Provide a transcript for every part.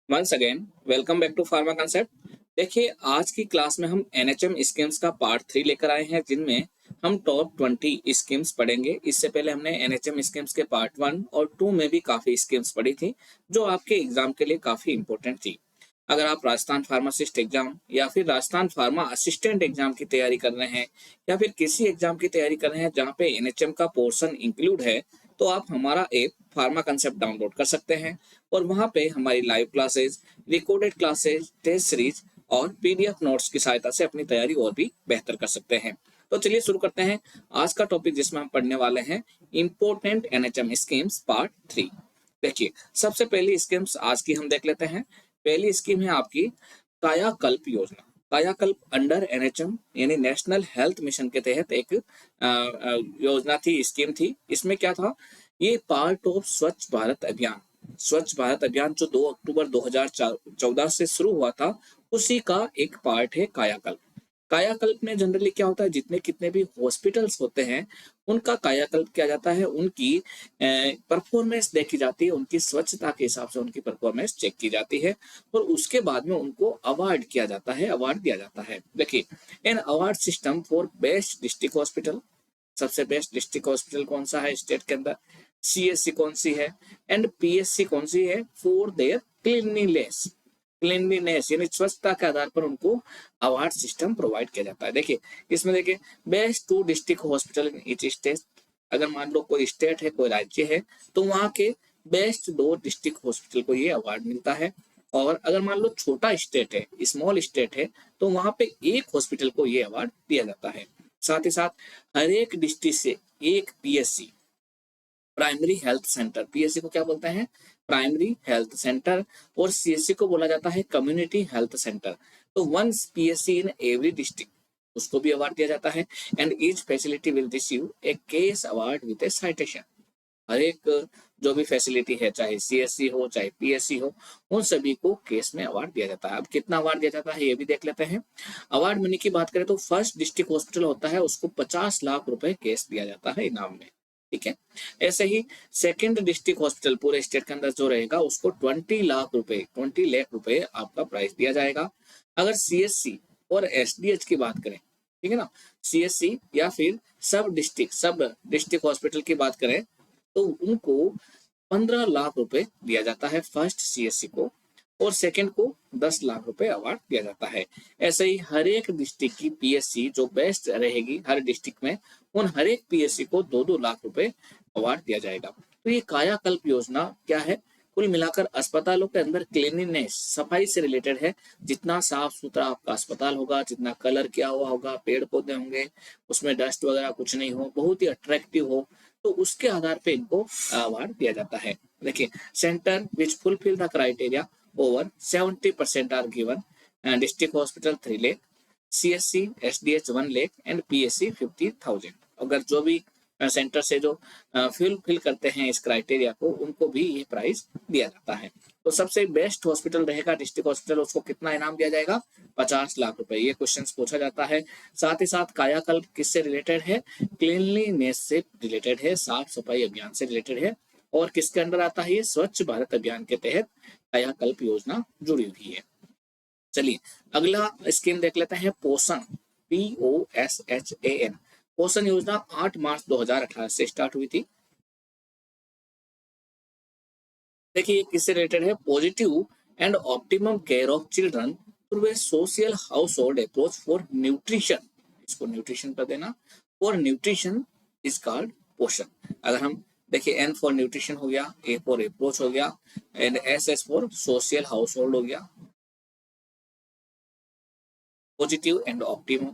Once again welcome back to pharma concept. देखिए, आज की क्लास में हम एनएचएम स्कीम्स का पार्ट 3 लेकर आए हैं, जिनमें हम टॉप 20 स्कीम्स पढ़ेंगे। इससे पहले हमने एनएचएम स्कीम्स के पार्ट 1 और 2 में भी काफी स्कीम्स पढ़ी थी, जो आपके एग्जाम के लिए काफी इंपॉर्टेंट थी। अगर आप राजस्थान फार्मासिस्ट एग्जाम या फिर राजस्थान फार्मा असिस्टेंट एग्जाम की तैयारी कर रहे हैं, या फिर किसी एग्जाम की तैयारी कर रहे हैं जहाँ पे एनएचएम का पोर्शन इंक्लूड है, तो आप हमारा ऐप फार्मा कंसेप्ट डाउनलोड कर सकते हैं। और वहाँ पे हमारी live classes, recorded classes, test series और पीडीएफ नोट्स की सहायता से अपनी तैयारी और भी बेहतर कर सकते हैं। तो चलिए शुरू करते हैं आज का टॉपिक, जिसमें हम पढ़ने वाले हैं इंपोर्टेंट एनएचएम स्कीम्स पार्ट 3। देखिए, सबसे पहली स्कीम्स आज की हम देख लेते हैं। पहली स्कीम है आपकी कायाकल्प योजना। कायाकल्प अंडर एनएचएम यानी नेशनल हेल्थ मिशन के तहत एक योजना थी, स्कीम थी। इसमें क्या था, ये पार्ट ऑफ स्वच्छ भारत अभियान। स्वच्छ भारत अभियान जो 2 अक्टूबर 2014 से शुरू हुआ था, उसी का एक पार्ट है कायाकल्प। कायाकल्प में जनरली क्या होता है, जितने कितने भी हॉस्पिटल्स होते हैं उनका कायाकल्प किया जाता है। उनकी परफॉर्मेंस देखी जाती है, उनकी स्वच्छता के हिसाब से उनकी परफॉर्मेंस चेक की जाती है और उसके बाद में उनको अवार्ड किया जाता है, अवार्ड दिया जाता है। देखिए, an award system for best district hospital. सबसे बेस्ट डिस्ट्रिक्ट हॉस्पिटल कौन सा है स्टेट के अंदर, सीएससी कौन सी है, एंड पीएससी कौन सी है, फॉर देयर क्लीनलीनेस यानी स्वच्छता के आधार पर उनको अवार्ड सिस्टम प्रोवाइड किया जाता है। देखिए, इसमें देखिए best 2 district hospital in each state. अगर मान लो कोई स्टेट है, कोई राज्य है, तो वहाँ के बेस्ट 2 डिस्ट्रिक्ट हॉस्पिटल को ये अवार्ड मिलता है। और अगर मान लो छोटा स्टेट है, स्मॉल स्टेट है, तो वहाँ पे एक हॉस्पिटल को ये अवार्ड दिया जाता है। साथ ही साथ हर एक डिस्ट्रिक्ट से एक PSC, primary health centre, PSC को क्या बोलते हैं, प्राइमरी हेल्थ सेंटर, और सीएससी को बोला जाता है कम्युनिटी हेल्थ सेंटर। तो once PSC in every district, उसको भी अवार्ड दिया जाता है। And each facility will receive a cash award with a citation. हर एक जो भी फैसिलिटी है, चाहे सीएससी हो चाहे पीएससी हो, उन सभी को केस में अवार्ड दिया जाता है। अब कितना अवार्ड दिया जाता है ये भी देख लेते हैं। अवार्ड मनी की बात करें तो फर्स्ट डिस्ट्रिक्ट हॉस्पिटल होता है, उसको 50 लाख रुपए केस दिया जाता है इनाम में। ठीक है। ऐसे ही सेकंड डिस्ट्रिक्ट हॉस्पिटल पूरे स्टेट के अंदर जो रहेगा, उसको 20 लाख रुपए आपका प्राइस दिया जाएगा। अगर सीएससी और एसडीएच की बात करें, ठीक है ना, सीएससी या फिर सब डिस्ट्रिक्ट हॉस्पिटल की बात करें, तो उनको 15 लाख रुपए दिया जाता है फर्स्ट सीएससी को, और सेकंड को 10 लाख रुपए अवार्ड दिया जाता है। ऐसे ही हर एक डिस्ट्रिक्ट की पीएससी जो बेस्ट रहेगी हर डिस्ट्रिक्ट में, उन हर एक पीएससी को 2-2 लाख रुपए अवार्ड दिया जाएगा। तो ये कायाकल्प योजना क्या है, कुल मिलाकर अस्पतालों के अंदर क्लीनिनेस, सफाई से रिलेटेड है। जितना साफ सुथरा आपका अस्पताल होगा, जितना कलर किया हुआ होगा, पेड़ पौधे होंगे, उसमें डस्ट वगैरह कुछ नहीं हो, बहुत ही अट्रैक्टिव हो, तो उसके आधार पे इनको अवार्ड दिया जाता है। देखिए, centre which fulfil the criteria over 70% are given. District hospital 3 lakh, CSC SDH 1 lakh and PSC 50,000। अगर जो भी सेंटर से जो फिल करते हैं इस क्राइटेरिया को, उनको भी ये प्राइज दिया जाता है। तो सबसे बेस्ट हॉस्पिटल रहेगा डिस्ट्रिक्ट हॉस्पिटल, उसको कितना इनाम दिया जाएगा, 50 लाख रुपए। ये क्वेश्चन पूछा जाता है। साथ ही साथ कायाकल्प किससे रिलेटेड है, क्लीनलीनेस से रिलेटेड है, साफ सफाई अभियान से रिलेटेड है। और किसके अंदर आता है, ये स्वच्छ भारत अभियान के तहत कायाकल्प योजना जुड़ी हुई है। चलिए अगला स्कीम देख लेते हैं, पोषण, POSHAN। पोषण योजना 8 मार्च 2018 से स्टार्ट हुई थी। देखिए किससे रिलेटेड है, positive and optimum care of children through a social house hold approach for nutrition. इसको न्यूट्रिशन कर देना, फॉर न्यूट्रिशन इज कॉल्ड पोषण। अगर हम देखिए, एन फॉर न्यूट्रिशन हो गया, ए फॉर अप्रोच हो गया, and S for social house hold हो गया, positive and optimum,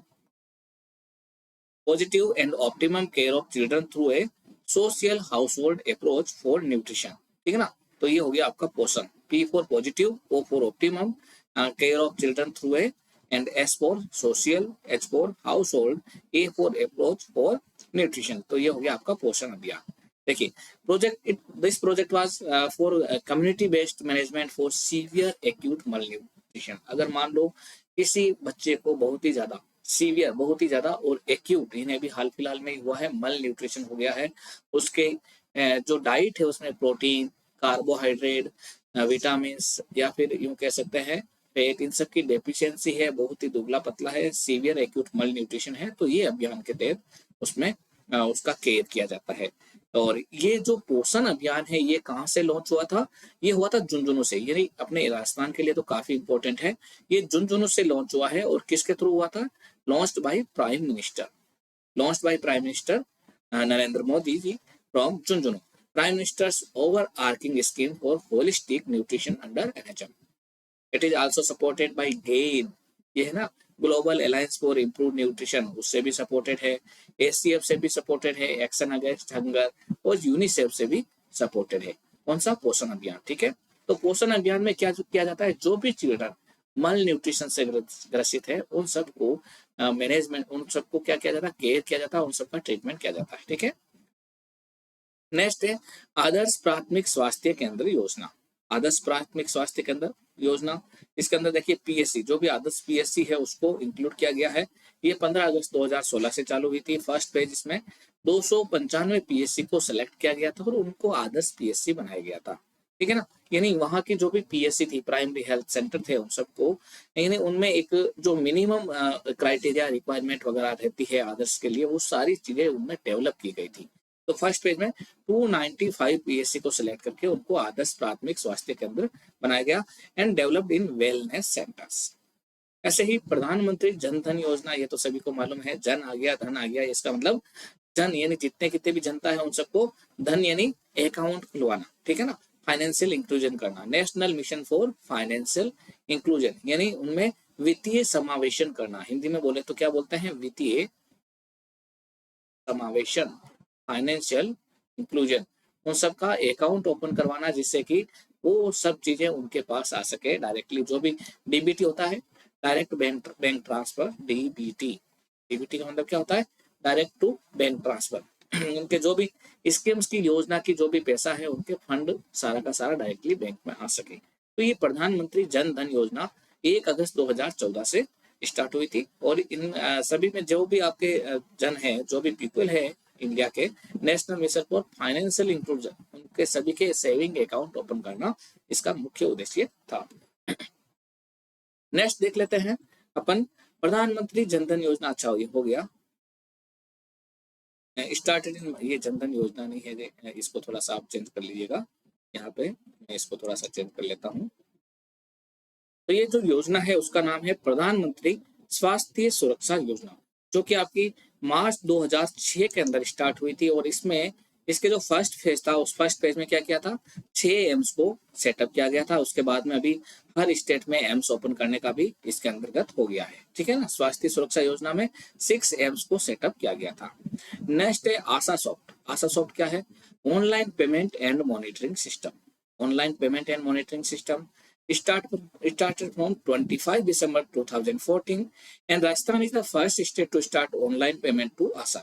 positive and optimum care of children through a social house hold approach for nutrition. ठीक है ना, तो ये हो गया आपका पोषण। P for positive, O for optimum care of children through a, and S for social, H for house hold, A for approach for nutrition. तो ये हो गया आपका पोषण अभियान। देखिए, this project was for community based management for severe acute मल nutrition. अगर मान लो किसी बच्चे को बहुत ही ज्यादा सीवियर, बहुत ही ज्यादा और एक्यूट, इन्हें भी हाल फिलहाल में हुआ है, मल न्यूट्रिशन हो गया है, उसके जो डाइट है उसमें प्रोटीन, कार्बोहाइड्रेट, विटामिन या फिर यूं कह सकते हैं फेट, इन सब की डेफिशिएंसी है, बहुत ही दुबला पतला है, सीवियर एक्यूट मल न्यूट्रिशन है, तो ये अभियान के तहत उसमें उसका केयर किया जाता है। और ये जो पोषण अभियान है ये कहाँ से लॉन्च हुआ था? ये हुआ था झुंझुनू से, यानी अपने राजस्थान के लिए तो काफी इंपॉर्टेंट है। ये झुंझुनू से लॉन्च हुआ है और किसके थ्रू हुआ था? Launched by prime minister, launched by Prime Minister Narendra Modi ji from Junjunu. Prime Minister's overarching scheme for holistic nutrition under NHM. It is also supported by GAIN, ये है ना global alliance for improve nutrition, उससे भी supported है, ACF से भी supported है, action against hunger और यूनिसेफ से भी सपोर्टेड है। कौन सा? पोषण अभियान। ठीक है, तो पोषण अभियान में क्या किया जाता है? जो भी चिल्ड्रन मल न्यूट्रिशन से ग्रसित है उन सबको मैनेजमेंट, उन सबको क्या किया जाता है? केयर किया जाता है, उन सबका ट्रीटमेंट किया जाता है। ठीक है, नेक्स्ट है आदर्श प्राथमिक स्वास्थ्य केंद्र योजना। आदर्श प्राथमिक स्वास्थ्य केंद्र योजना, इसके अंदर देखिए पीएससी, जो भी आदर्श पीएससी है उसको इंक्लूड किया गया है। ये 15 अगस्त 2016 से चालू हुई थी। फर्स्ट पेज इसमें 295 पीएससी को सिलेक्ट किया गया था और उनको आदर्श पीएससी बनाया गया था। ठीक है ना, यानी वहां की जो भी पीएससी थी, प्राइमरी हेल्थ सेंटर थे, उन सबको यानी उनमें एक जो मिनिमम क्राइटेरिया रिक्वायरमेंट वगैरह रहती है आदर्श के लिए, वो सारी चीजें उनमें डेवलप की गई थी। तो फर्स्ट पेज में 295 पीएससी को सिलेक्ट करके उनको आदर्श प्राथमिक स्वास्थ्य केंद्र बनाया गया and developed in wellness centres. ऐसे ही प्रधानमंत्री जन धन योजना, ये तो सभी को मालूम है, जन आ गया धन आ गया, इसका मतलब जन यानी जितने कितने भी जनता है उन सबको, धन यानी अकाउंट खुलवाना। ठीक है ना, फाइनेंशियल इंक्लूजन करना, national mission for financial inclusion यानी उनमें वित्तीय समावेशन करना। हिंदी में बोले तो क्या बोलते हैं? वित्तीय समावेशन, फाइनेंशियल इंक्लूजन, उन सब का अकाउंट ओपन करवाना जिससे कि वो सब चीजें उनके पास आ सके डायरेक्टली। जो भी डीबीटी होता है, direct bank transfer, DBT, DBT का मतलब क्या होता है? Direct to bank transfer. उनके जो भी स्कीम्स की, योजना की जो भी पैसा है, उनके फंड सारा का सारा डायरेक्टली बैंक में आ सके। तो ये प्रधानमंत्री जन धन योजना 1 अगस्त 2014 से स्टार्ट हुई थी और इन सभी में जो भी आपके जन है, जो भी पीपल है इंडिया के, national mission for financial inclusion, उनके सभी के सेविंग अकाउंट ओपन करना इसका मुख्य उद्देश्य था। नेक्स्ट देख लेते हैं अपन प्रधानमंत्री जनधन योजना। अच्छा हो गया स्टार्टेड इन, ये जनधन योजना नहीं है, इसको थोड़ा सा आप चेंज कर लीजिएगा। यहाँ पे मैं इसको थोड़ा सा चेंज कर लेता हूँ। तो ये जो योजना है उसका नाम है प्रधानमंत्री स्वास्थ्य सुरक्षा योजना, जो कि आपकी मार्च 2006 के अंदर स्टार्ट हुई थी। और इसमें इसके जो फर्स्ट फेज था, उस फर्स्ट फेज में क्या किया था? 6 एम्स को सेटअप किया गया था। उसके बाद में अभी हर स्टेट में एम्स ओपन करने का भी इसके अंतर्गत हो गया है। ठीक है ना, स्वास्थ्य सुरक्षा योजना में 6 एम्स को सेटअप किया गया था। नेक्स्ट है आशा सॉफ्ट। आशा सॉफ्ट क्या है? Online payment and monitoring system. Online payment and monitoring system started from 25 December 2014 and Rajasthan is the first state to start online payment to ASA।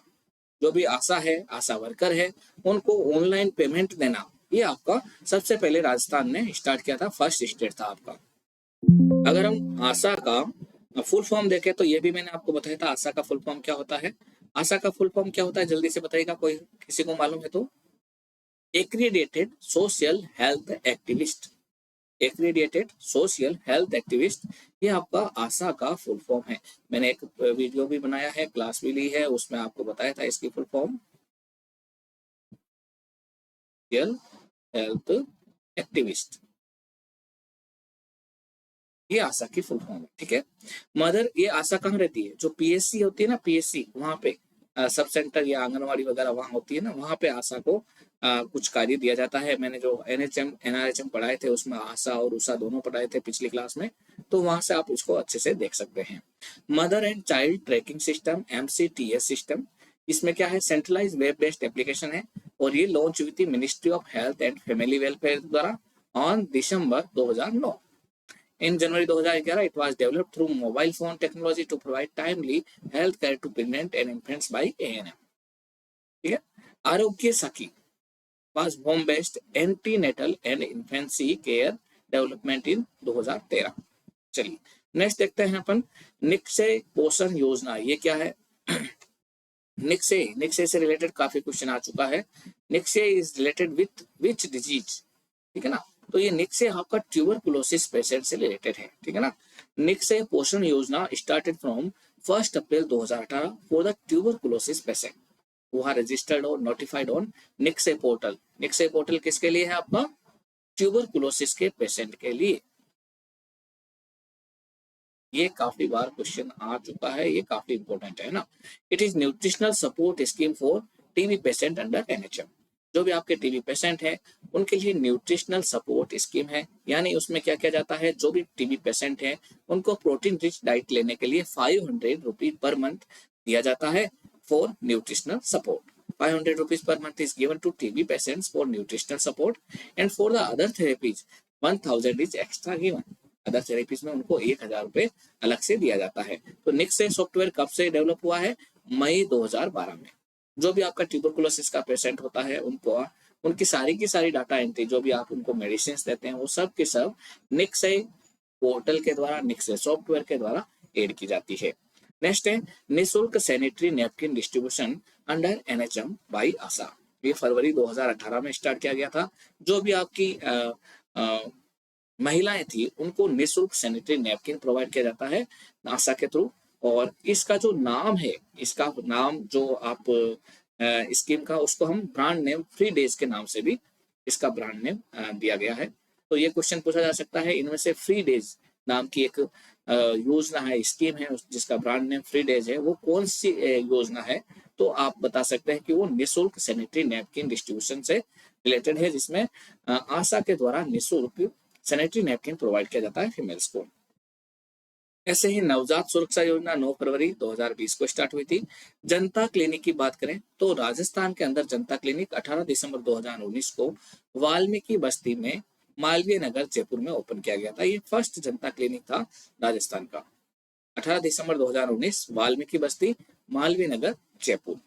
जो भी आशा है, आशा वर्कर है, उनको ऑनलाइन पेमेंट देना, ये आपका सबसे पहले राजस्थान ने स्टार्ट किया था, फर्स्ट स्टेट था आपका। अगर हम आशा का फुल फॉर्म देखें तो ये भी मैंने आपको बताया था, आशा का फुल फॉर्म क्या होता है। आशा का फुल फॉर्म क्या होता है, जल्दी से बताइएगा, कोई किसी को मालूम है तो? Accredited social health activist. Accredited social health activist, ये आपका आशा का फुल फॉर्म है। मैंने एक वीडियो भी बनाया है, क्लास भी ली है, उसमें आपको बताया था इसकी फुल फॉर्म, हेल्थ एक्टिविस्ट, ये आशा की फुल फॉर्म है। ठीक है, मदर, ये आशा कहाँ रहती है? जो पीएससी होती है ना, पीएससी, वहां पे सब सेंटर या आंगनवाड़ी वगैरह वहां होती है ना, वहां पे आशा को कुछ कार्य दिया जाता है। मैंने जो एनएचएम एनआरएचएम पढ़ाए थे उसमें आशा और उषा दोनों पढ़ाए थे पिछली क्लास में, तो वहां से आप इसको अच्छे से देख सकते हैं। Mother and child tracking system, MCTS system, इसमें क्या है? सेंट्रलाइज वेब बेस्ड एप्लीकेशन है और ये लॉन्च हुई थी ministry of health and family welfare द्वारा on December 2009। In January 2011, it was developed through mobile phone technology to provide timely health care to pregnant and infants by ANM। ठीक है, आरोग्य सखी was home based antenatal and infancy care development in 2013। चलिए next देखते हैं अपन निक्षय पोषण योजना, ये क्या है? निक्षय से रिलेटेड काफी क्वेश्चन आ चुका है। Nikshay is related with which disease? ठीक है ना, तो ये निक्से आपका ट्यूबरकुलोसिस पेशेंट से रिलेटेड है, ठीक है ना। Nikshay Poshan Yojana started from 1 April 2018 for the tuberculosis patient who are registered or notified on Nikshay portal. Nikshay portal किसके लिए है आपका? ट्यूबरकुलोसिस के पेशेंट के लिए। ये काफी बार क्वेश्चन आ चुका है, ये काफी इंपॉर्टेंट है ना। It is nutritional support scheme for TB patient under NHM. जो भी आपके टीबी पेशेंट है उनके लिए न्यूट्रिशनल सपोर्ट स्कीम है, यानी उसमें क्या किया जाता है, जो भी टीबी पेशेंट है उनको प्रोटीन रिच डाइट लेने के लिए 500 रुपीज पर मंथ दिया जाता है for nutritional support. 500 rupees per month is given to TB patients for nutritional support, and for the other therapies 1000 is extra given। Other therapies में उनको 1000 रुपए अलग से दिया जाता है। तो निक्से सॉफ्टवेयर कब से डेवलप हुआ है? मई 2012 में। जो भी आपका ट्यूबरकुलोसिस का पेशेंट होता है उनको उनकी सारी की सारी डाटा एंट्री, जो भी आप उनको मेडिसिन देते हैं वो सब के सब निक्से पोर्टल के द्वारा, निक्से सॉफ्टवेयर के द्वारा एड की जाती है। नेक्स्ट है निःशुल्क sanitary napkin distribution under NHM by ASHA. ये फरवरी 2018 में स्टार्ट किया गया था। जो भी आपकी महिलाएं थी उनको निःशुल्क सैनिटरी नैपकिन प्रोवाइड किया जाता है आशा के थ्रू। और इसका जो नाम है, इसका नाम जो आप स्कीम का, उसको हम ब्रांड नेम फ्री डेज के नाम से भी इसका ब्रांड नेम दिया गया है। तो ये क्वेश्चन पूछा जा सकता है, इनमें से फ्री डेज नाम की एक योजना है, स्कीम है, जिसका ब्रांड नेम फ्री डेज है, वो कौन सी योजना है? तो आप बता सकते हैं कि वो निःशुल्क सैनिटरी नैपकिन डिस्ट्रीब्यूशन से रिलेटेड है, जिसमें आशा के द्वारा निःशुल्क सैनिटरी नैपकिन प्रोवाइड किया जाता है फीमेल्स को। ऐसे ही नवजात सुरक्षा योजना 9 फरवरी 2020 को स्टार्ट हुई थी। जनता क्लिनिक की बात करें तो राजस्थान के अंदर जनता क्लिनिक 18 दिसंबर 2019 को वाल्मीकि बस्ती में मालवीय नगर जयपुर में ओपन किया गया था। ये फर्स्ट जनता क्लिनिक था राजस्थान का। 18 दिसंबर 2019 वाल्मीकि बस्ती मालवीय नगर जयपुर।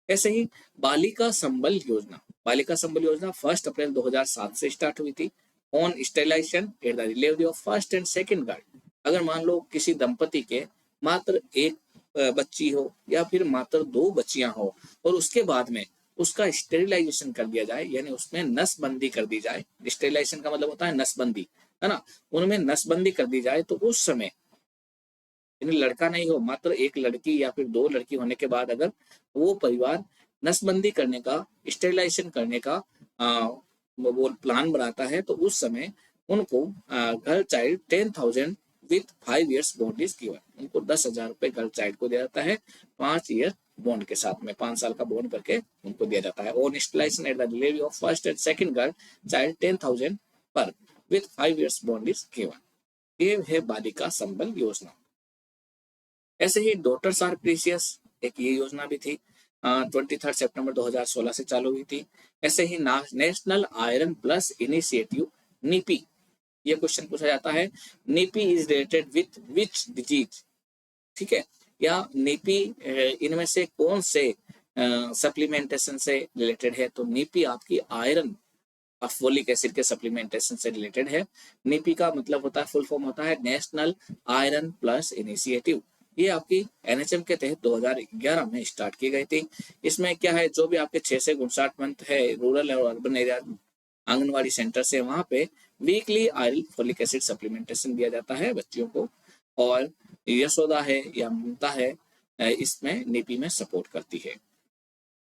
ऐसे ही बालिका संबल योजना, बालिका संबल योजना 1 अप्रैल 2007 से स्टार्ट हुई थी। On sterilisation at the delivery of first and second girl. अगर मान लो किसी दंपति के मात्र एक बच्ची हो या फिर मात्र 2 बच्चियां हो और उसके बाद में उसका स्टेरिलाइजेशन कर दिया जाए, यानी उसमें नसबंदी कर दी जाए। स्टेरिलाइजेशन का मतलब होता है नसबंदी, है ना। उनमें नसबंदी कर दी जाए तो उस समय यानी लड़का नहीं हो, मात्र एक लड़की या फिर 2 लड़की होने के बाद अगर वो परिवार नसबंदी करने का, स्टेरिलाइजेशन करने का वो प्लान बनाता है, तो उस समय उनको girl child 10,000 with 5 years bond is given. उनको 10,000 रुपए गर्ल चाइल्ड को दिया जाता है 5 ईयर बॉन्ड के साथ में, 5 साल का बॉन्ड करके उनको दिया जाता है। On sterilisation at the delivery of first and second girl child 10,000 पर with 5 years bond is given. ये है बालिका संबल योजना। ऐसे ही डॉटर्स आर प्रीशियस, एक ये योजना भी थी, 23 सितंबर 2016 से चालू हुई थी। ऐसे ही national iron plus initiative NIPI, ये क्वेश्चन पूछा जाता है, NIPI is related with which disease, ठीक है, या नीपी इनमें से कौन से सप्लीमेंटेशन से रिलेटेड है? तो नीपी आपकी आयरन फोलिक एसिड के सप्लीमेंटेशन से रिलेटेड है। नीपी का मतलब होता है, फुल फॉर्म होता है नेशनल आयरन प्लस इनिशिएटिव। ये आपकी एनएचएम के तहत 2011 में स्टार्ट की गई थी। इसमें क्या है, जो भी आपके 6 से 59 मंथ है रूरल और अर्बन एरिया आंगनवाड़ी सेंटर से, वहाँ पे weekly iron folic acid supplementation दिया जाता है बच्चियों को। और यशोदा है या ममता है, इसमें नीपी में सपोर्ट करती है,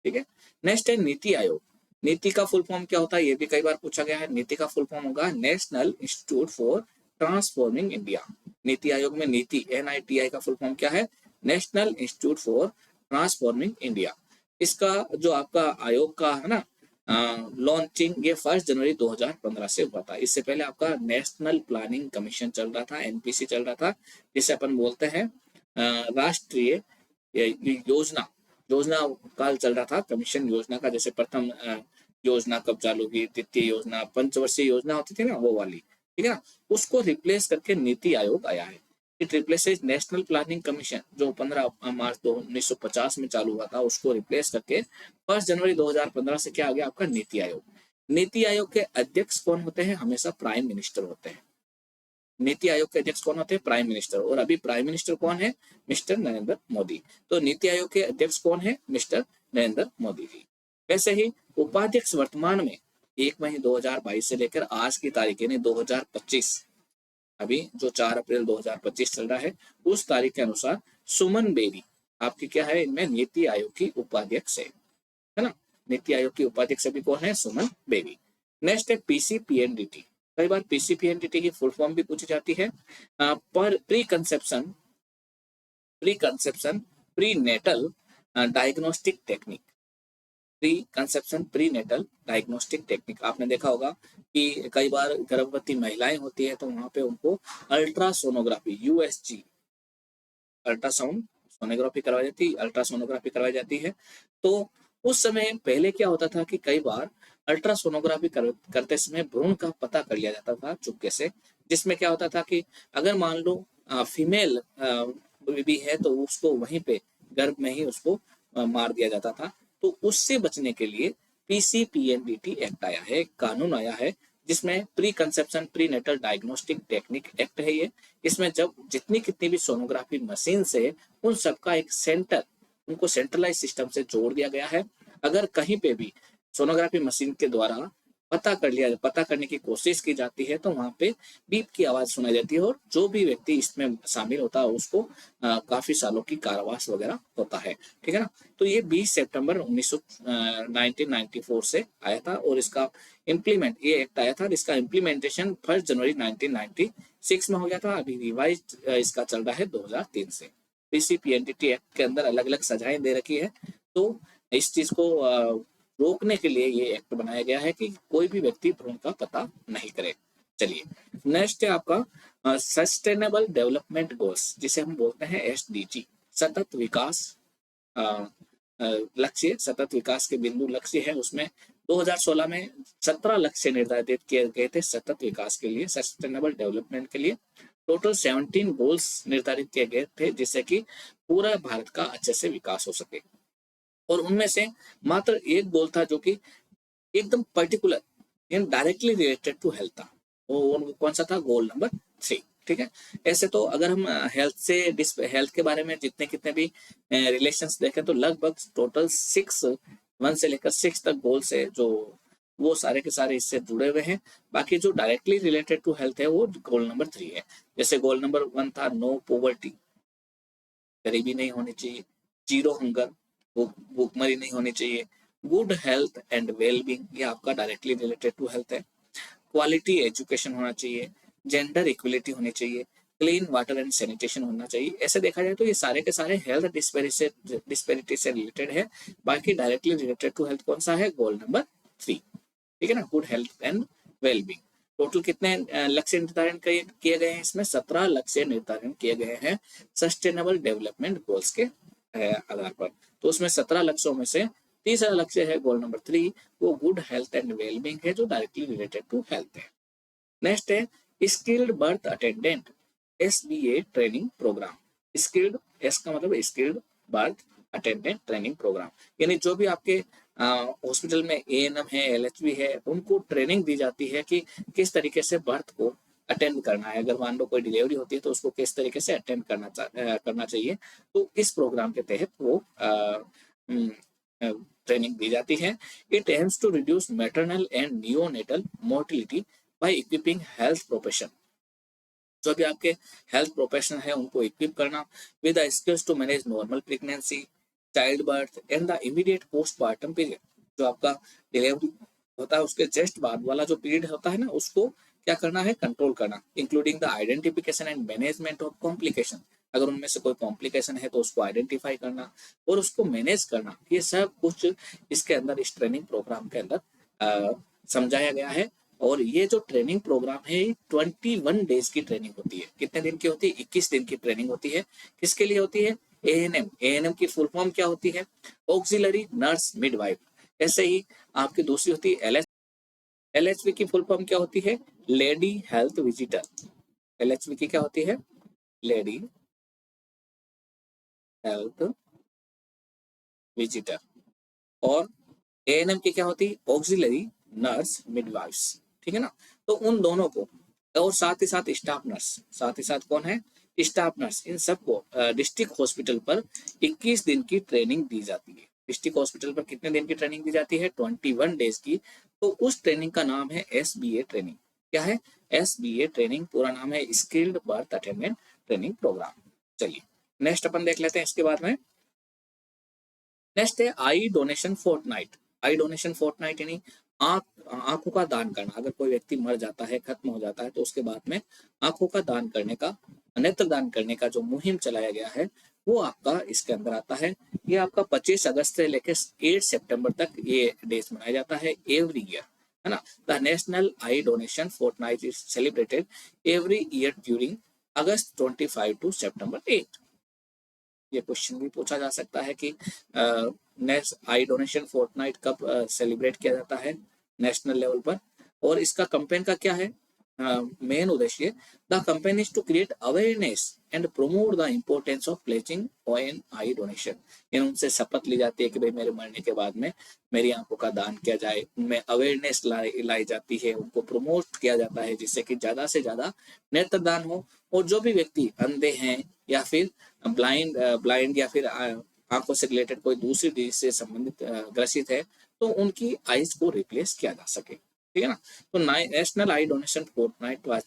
ठीक है। नेक्स्ट है नीति आयोग। नीति का फुल फॉर्म क्या होता है, ये भी कई बार पूछा गया है। नीति का फुल फॉर्म होगा national institute for transforming India. NITI Aayog में नीति NITI का फुल फॉर्म क्या है? National institute for transforming India. इसका जो आपका आयोग का है ना लॉन्चिंग, ये 1 जनवरी 2015 से हुआ था। इससे पहले आपका नेशनल प्लानिंग कमीशन चल रहा था, NPC चल रहा था, जिसे अपन बोलते हैं राष्ट्रीय योजना काल चल रहा था, कमीशन योजना का। जैसे प्रथम योजना कब चालू हुई, द्वितीय योजना, पंचवर्षीय योजना होती थी ना, वो वाली, ठीक है ना। उसको रिप्लेस करके नीति आयोग आया है। It replaces national planning commission, जो 15 मार्च 1950 में चालू हुआ था, उसको रिप्लेस करके 1 जनवरी 2015 से क्या आ गया आपका नीति आयोग। नीति आयोग के अध्यक्ष कौन होते हैं? हमेशा प्राइम मिनिस्टर होते हैं। नीति आयोग के अध्यक्ष कौन होते हैं? Prime minister. और अभी प्राइम मिनिस्टर कौन है? मिस्टर नरेंद्र मोदी। तो नीति आयोग के अध्यक्ष कौन है? मिस्टर नरेंद्र मोदी जी। वैसे ही उपाध्यक्ष वर्तमान में 1 मई 2022 से लेकर आज की तारीख यानी 2025, अभी जो 4 अप्रैल 2025 चल रहा है उस तारीख के अनुसार सुमन बेरी आपकी क्या है, इनमें नीति आयोग की उपाध्यक्ष है ना। नीति आयोग की उपाध्यक्ष अभी कौन है, सुमन बेरी। नेक्स्ट है पीसीपीएनडीटी। कई बार पीसीपीएनडीटी की फुल फॉर्म भी पूछी जाती है, पर pre conception pre natal diagnostic technique. Pre conception pre natal diagnostic technique आपने देखा होगा कि कई बार गर्भवती महिलाएं होती है तो वहां पे उनको अल्ट्रासोनोग्राफी यूएसजी अल्ट्रासाउंड सोनोग्राफी करवाई जाती है, अल्ट्रासोनोग्राफी करवाई जाती है। तो उस समय पहले क्या होता था कि कई बार अल्ट्रासोनोग्राफी करते समय भ्रूण का पता कर लिया जाता था चुपके से, जिसमें क्या होता था कि अगर मान लो फीमेल बेबी है तो उसको वहीं पे गर्भ में ही उसको मार दिया जाता था। तो उससे बचने के लिए पीसीपीएनडीटी एक्ट आया है, कानून आया है, जिसमें pre conception pre natal diagnostic technique act है ये। इसमें जब जितनी कितनी भी सोनोग्राफी मशीन से उन सबका एक सेंटर, उनको सेंट्रलाइज सिस्टम से जोड़ दिया गया है। अगर कहीं पे भी सोनोग्राफी मशीन के द्वारा पता करने की कोशिश की जाती है तो वहां पे बीप की आवाज सुनाई देती है और जो भी व्यक्ति इसमें शामिल होता है उसको काफी सालों की कारावास वगैरह होता है, ठीक है ना। तो ये 20 सितंबर 1994 से आया था और इसका ये एक्ट आया था, इसका इम्प्लीमेंटेशन 1 जनवरी 1996 में हो गया था। अभी रिवाइज इसका चल रहा है 2003 से। पीसीपीएनडीटी एक्ट के अंदर अलग अलग सजाएं दे रखी है, तो इस चीज को रोकने के लिए ये एक्ट बनाया गया है कि कोई भी व्यक्ति भ्रूण का पता नहीं करे। चलिए नेक्स्ट है आपका सस्टेनेबल डेवलपमेंट गोल्स, जिसे हम बोलते हैं एसडीजी, सतत विकास लक्ष्य, सतत विकास के बिंदु लक्ष्य है। उसमें 2016 में 17 लक्ष्य निर्धारित किए गए थे सतत विकास के लिए, सस्टेनेबल डेवलपमेंट के लिए। टोटल 17 गोल्स निर्धारित किए गए थे जिससे कि पूरा भारत का अच्छे से विकास हो सके। और उनमें से मात्र एक गोल था जो कि एकदम particular and directly related to health था। वो कौन सा था, गोल नंबर 3, ठीक है। ऐसे तो अगर हम हेल्थ के बारे में जितने कितने भी रिलेशंस देखें तो लगभग टोटल 1 से लेकर 6 तक गोल्स है जो वो सारे के सारे इससे जुड़े हुए हैं। बाकी जो डायरेक्टली रिलेटेड टू हेल्थ है वो गोल नंबर 3 है। जैसे गोल नंबर 1 था नो पॉवर्टी, गरीबी नहीं होनी चाहिए, जीरो हंगर, भूखमरी नहीं होनी चाहिए, good health and well being, ये आपका डायरेक्टली रिलेटेड टू हेल्थ है। क्वालिटी एजुकेशन होना चाहिए, जेंडर इक्वलिटी होनी चाहिए, क्लीन वाटर एंड सैनिटेशन होना चाहिए। ऐसे देखा जाए तो ये सारे के सारे हेल्थ डिस्पेरिटी से रिलेटेड है। बाकी डायरेक्टली रिलेटेड टू हेल्थ कौन सा है, गोल नंबर 3, ठीक है ना, good health and well being. Total कितने लक्ष्य निर्धारण किए गए हैं, इसमें 17 लक्ष्य निर्धारण किए गए हैं सस्टेनेबल डेवलपमेंट गोल्स के आधार पर। तो उसमें 17 लक्ष्यों में से तीसरा लक्ष्य है गोल नंबर 3, वो गुड हेल्थ एंड वेलबींग है जो डायरेक्टली रिलेटेड टू हेल्थ है। नेक्स्ट है skilled birth attendant SBA training programme. Skilled, S का मतलब skilled birth attendant training programme, यानी जो भी आपके हॉस्पिटल में ANM है, LHB है, उनको ट्रेनिंग दी जाती है कि किस तरीके से बर्थ को अटेंड करना है। अगर मान लो कोई डिलीवरी होती है तो उसको किस तरीके से अटेंड करना चाहिए। तो इस प्रोग्राम के तहत वो ट्रेनिंग दी जाती है। It aims to reduce maternal and neonatal mortality by equipping health profession, जो भी आपके हेल्थ प्रोफेशनल है उनको इक्विप करना with the skills to manage normal pregnancy, childbirth and the immediate postmortem period. जो आपका डिलीवरी होता है उसके जस्ट बाद वाला जो पीरियड होता है ना, उसको क्या करना है, कंट्रोल करना, including the identification and management of complication. अगर उनमें से कोई कॉम्प्लिकेशन है तो उसको आइडेंटिफाई करना और उसको मैनेज करना, ये सब कुछ इसके अंदर, इस ट्रेनिंग प्रोग्राम के अंदर समझाया गया है। और ये जो ट्रेनिंग प्रोग्राम है 21 डेज की ट्रेनिंग होती है। कितने दिन की होती है, 21 दिन की ट्रेनिंग होती है। किसके लिए होती है, ANM की फुल फॉर्म क्या होती है, ऑक्सिलरी नर्स मिडवाइफ। ऐसे ही आपकी दूसरी होती है LHV की फुल फॉर्म क्या होती है, लेडी हेल्थ विजिटर। LHV की क्या होती है, लेडी हेल्थ विजिटर। और ANM की क्या होती है, ऑक्सिलरी नर्स मिडवाइफ्स, ठीक है ना। तो उन दोनों को, और साथ ही साथ स्टाफ नर्स, साथ ही साथ कौन है, स्टाफ नर्स, इन सबको डिस्ट्रिक्ट हॉस्पिटल पर 21 दिन की ट्रेनिंग दी जाती है। डिस्ट्रिक्ट हॉस्पिटल पर कितने दिन की ट्रेनिंग दी जाती है, 21 डेज की तो उस ट्रेनिंग का नाम है SBA ट्रेनिंग। क्या है? SBA ट्रेनिंग पूरा नाम है skilled birth attendant training programme. चलिए नेक्स्ट अपन देख लेते हैं इसके बाद में। नेक्स्ट है eye donation fortnight. Eye donation fortnight यानी आंखों का दान करना। अगर कोई व्यक्ति मर जाता है, खत्म हो जाता है, तो उसके बाद में आंखों का दान करने का, नेत्र दान करने का जो मुहिम चलाया गया है वो आपका इसके अंदर आता है। ये आपका 25 अगस्त से लेकर 8 सितंबर तक ये डेज मनाया जाता है एवरी ईयर, है ना। The national eye donation fortnight is celebrated every year during August 25 to September 8। ये क्वेश्चन भी पूछा जा सकता है कि नेक्स्ट आई डोनेशन फोर्टनाइट कब सेलिब्रेट किया जाता है नेशनल लेवल पर, और इसका कैंपेन का क्या है मेन उद्देश्य। The campaign is to create awareness and promote the importance of pledging on eye donation. यानी उनसे शपथ ली जाती है कि भाई मेरे मरने के बाद में मेरी आंखों का दान किया जाए, उनमें अवेयरनेस लाई जाती है, उनको प्रमोट किया जाता है जिससे कि ज्यादा से ज्यादा नेत्रदान हो। और जो भी व्यक्ति अंधे हैं या फिर ब्लाइंड या फिर आंखों से रिलेटेड कोई दूसरी डिजीज से संबंधित ग्रसित है, तो उनकी आईज को रिप्लेस किया जा सके, ठीक है ना। तो national eye donation fortnight was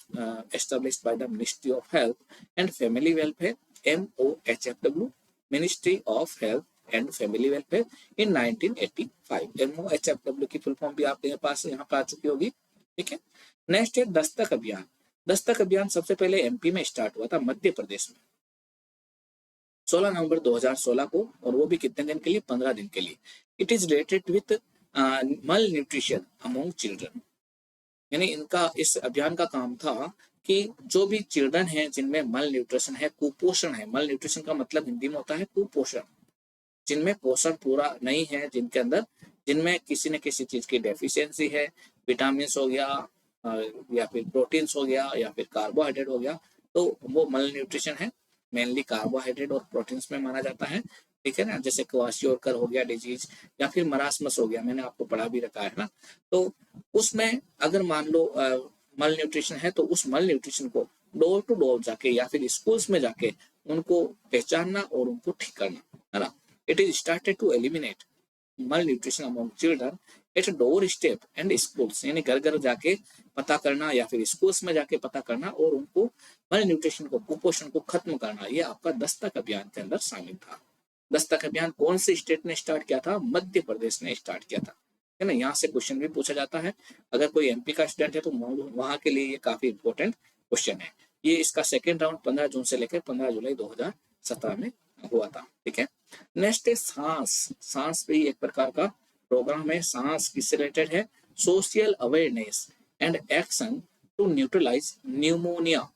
established by the ministry of health and family welfare, MOHFW, ministry of health and family welfare in 1985। MOHFW की फुल फॉर्म भी आपके पास यहाँ पर आ चुकी होगी, ठीक है। नेक्स्ट है दस्तक अभियान। दस्तक अभियान सबसे पहले MP में स्टार्ट हुआ था, मध्य प्रदेश में, 16 नवंबर 2016 को, और वो भी कितने दिन के लिए? 15 दिन के लिए। इट इज रिलेटेड विथ मल न्यूट्रिशन अमोंग चिल्ड्रन। यानी इनका इस अभियान का काम था कि जो भी चिल्ड्रन हैं जिनमें मल न्यूट्रिशन है, कुपोषण है, मल न्यूट्रिशन का मतलब हिंदी में होता है कुपोषण, जिनमें पोषण पूरा नहीं है, जिनके अंदर, जिनमें किसी न किसी चीज की डेफिशिएंसी है, विटामिन हो गया या फिर प्रोटीन्स हो गया या फिर कार्बोहाइड्रेट हो गया, तो वो मल न्यूट्रिशन है। मेनली कार्बोहाइड्रेट और प्रोटीन्स में माना जाता है, ठीक है ना। जैसे क्वाशियोकर हो गया डिजीज, या फिर मरासमस हो गया, मैंने आपको पढ़ा भी रखा है ना। तो उसमें अगर मान लो मल न्यूट्रिशन है, तो उस मल न्यूट्रिशन को डोर टू डोर जाके या फिर स्कूल्स में जाके उनको पहचानना और उनको ठीक करना, है ना। It is started to eliminate malnutrition among children at doorstep and schools. यानी घर घर जाके पता करना या फिर स्कूल्स में जाके पता करना और उनको मल न्यूट्रिशन को, कुपोषण को खत्म करना, ये आपका दस्तक अभियान के अंदर शामिल था। दस्तक अभियान कौन से स्टेट ने स्टार्ट किया था? मध्य प्रदेश ने स्टार्ट किया था, है ना। यहाँ से क्वेश्चन भी पूछा जाता है, अगर कोई MP का स्टूडेंट है तो वहां के लिए ये काफी इंपॉर्टेंट क्वेश्चन है। ये इसका सेकेंड राउंड 15 जून से लेकर 15 जुलाई 2017 में हुआ था, ठीक है। नेक्स्ट है सांस। सांस भी एक प्रकार का प्रोग्राम है। सांस किससे रिलेटेड है? Social awareness and action to neutralise pneumonia.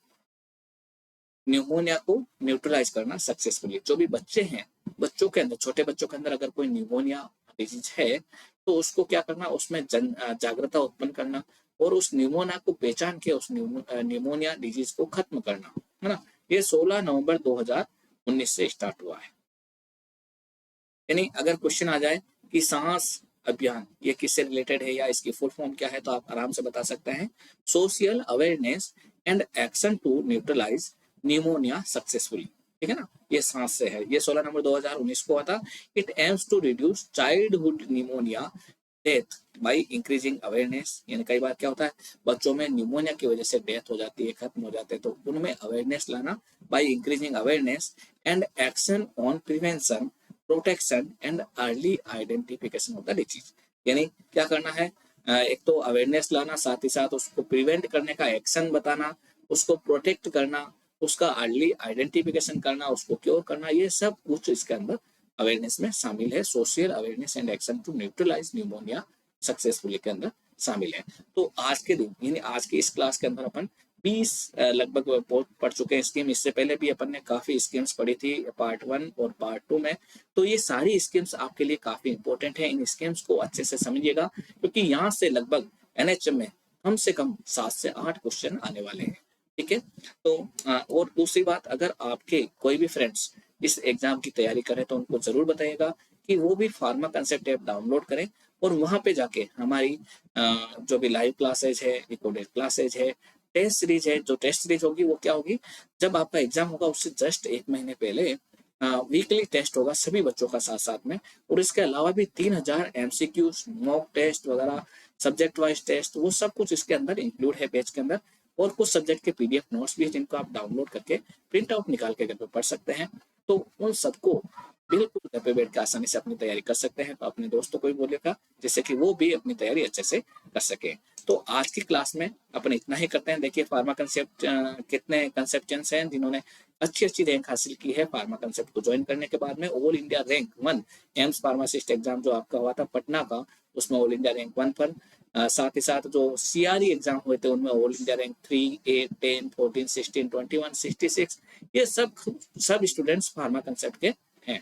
Pneumonia को न्यूट्रलाइज करना सक्सेसफुली। जो भी बच्चे हैं, बच्चों के अंदर, छोटे बच्चों के अंदर अगर कोई न्यूमोनिया डिजीज है तो उसको क्या करना, उसमें जागरूकता उत्पन्न करना और उस न्यूमोनिया को पहचान के उस न्यूमोनिया डिजीज को खत्म करना, है ना। ये 16 नवंबर 2019 से स्टार्ट हुआ है। यानी अगर क्वेश्चन आ जाए कि सांस अभियान ये किससे रिलेटेड है या इसकी फुल फॉर्म क्या है, तो आप आराम से बता सकते हैं, social awareness and action to neutralise pneumonia successfully, ठीक है ना। ये सांस से है, ये 16 नवंबर 2019 को हुआ था। It aims to reduce childhood pneumonia death by increasing awareness. यानी कई बार क्या होता है, बच्चों में न्यूमोनिया की वजह से डेथ हो जाती है, खत्म हो जाते हैं, तो उनमें अवेयरनेस लाना by increasing awareness and action on prevention, protection and early identification of the disease. यानी क्या करना है, एक तो अवेयरनेस लाना, साथ ही साथ उसको प्रिवेंट करने का एक्शन बताना, उसको प्रोटेक्ट करना, उसका अर्ली आइडेंटिफिकेशन करना, उसको क्योर करना, ये सब कुछ इसके अंदर अवेयरनेस में शामिल है। Social awareness and action to neutralise pneumonia successfully के अंदर शामिल है। तो आज के दिन यानी आज की इस क्लास के अंदर अपन 20 लगभग पढ़ चुके हैं स्कीम। इससे पहले भी अपन ने काफी स्कीम्स पढ़ी थी पार्ट 1 और पार्ट 2 में। तो ये सारी स्कीम्स आपके लिए काफी इंपॉर्टेंट है, इन स्कीम्स को अच्छे से समझिएगा, क्योंकि यहाँ से लगभग NHM में कम से कम 7 से 8 क्वेश्चन आने वाले हैं, ठीक है। तो और दूसरी बात, अगर आपके कोई भी फ्रेंड्स इस एग्जाम की तैयारी करें तो उनको जरूर बताइएगा कि वो भी फार्मा कंसेप्ट ऐप डाउनलोड करें और वहां पे जाके हमारी जो भी लाइव क्लासेज है, रिकॉर्डेड क्लासेज है, टेस्ट सीरीज है। जो टेस्ट सीरीज होगी वो क्या होगी, जब आपका एग्जाम होगा उससे जस्ट 1 महीने पहले वीकली टेस्ट होगा सभी बच्चों का साथ साथ में, और इसके अलावा भी 3000 MCQs, मॉक टेस्ट वगैरह सब्जेक्ट वाइज टेस्ट, वो सब कुछ इसके अंदर इंक्लूड है पेज के अंदर। और कुछ सब्जेक्ट के पीडीएफ नोट्स भी है जिनको आप डाउनलोड करके प्रिंट आउट निकाल के घर पे पढ़ सकते हैं। तो उन सबको बिल्कुल घर पे बैठ के आसानी से अपनी तैयारी कर सकते हैं। तो अपने दोस्तों को भी बोलेगा जिससे कि वो भी अपनी तैयारी अच्छे से कर सके। तो आज की क्लास में अपन इतना ही करते हैं। देखिए फार्मा कंसेप्ट कितने कंसेप्टेंस हैं जिन्होंने अच्छी अच्छी रैंक हासिल की है फार्मा कंसेप्ट को ज्वाइन करने के बाद में। All India rank 1 AIIMS pharmacist exam जो आपका हुआ था पटना का, उसमें ऑल इंडिया रैंक 1 पर। साथ ही साथ जो सीआरई एग्जाम हुए थे उनमें ऑल इंडिया रैंक 3, 8, 10, 14, 16, 21, 66, ये सब स्टूडेंट्स फार्मा कंसेप्ट के हैं।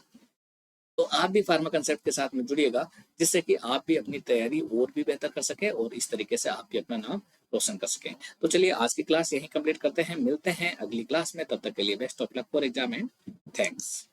तो आप भी फार्मा कंसेप्ट के साथ में जुड़िएगा जिससे कि आप भी अपनी तैयारी और भी बेहतर कर सकें और इस तरीके से आप भी अपना नाम रोशन कर सकें। तो चलिए आज की क्लास यहीं कंप्लीट करते हैं, मिलते हैं अगली क्लास में। तब तक के लिए best of luck for exam and thanks.